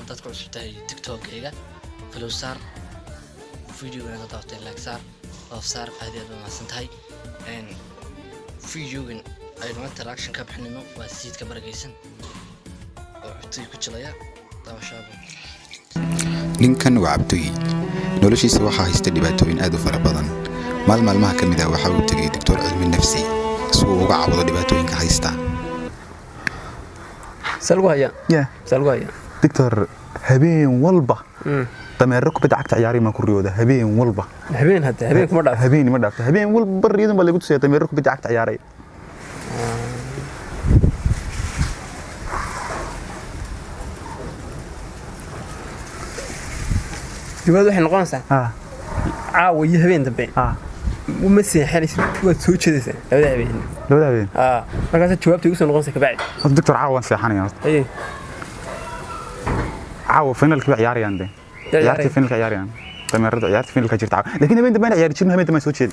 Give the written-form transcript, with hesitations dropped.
dadku cusub tahay TikTok-kayga follow saar video-gana daawatay like saar love saar aad iyo aad u mahadsantahay video-gan aynu interaction ka bixinayno waa siidka baragaysan oo cutay ku jilaya daawashada ninkan waa Cabdi noloshiisa waxa haysta dhibaatooyin aad u fara badan maalmaha kamid ah waxa uu tagay doctor cilmi nafsi soo uga caawdo dhibaatooyinka haysta salwaya doctor habeen walba dameero ku bidacagta ciyaari ma ku riyooda habeen walba habeen ma dhaafto habeen walba riidan baa lagu tusay dameero ku bidacagta ciyaaray dibad waxay noqonaysaa caawa iyo habeen dambe uma seexanaysid waad soo jeedaysaa labada habeen markaas jawaabta igu soo noqonaysaa ka bacdi doctor caawa seexanaya caawa finalka ciyaarayaan ciyaarta finalka ciyaarayaan dameerada ciyaarta finalka jirta laakiin habeen dambe ciyaar jirno habeen dambe soo jeed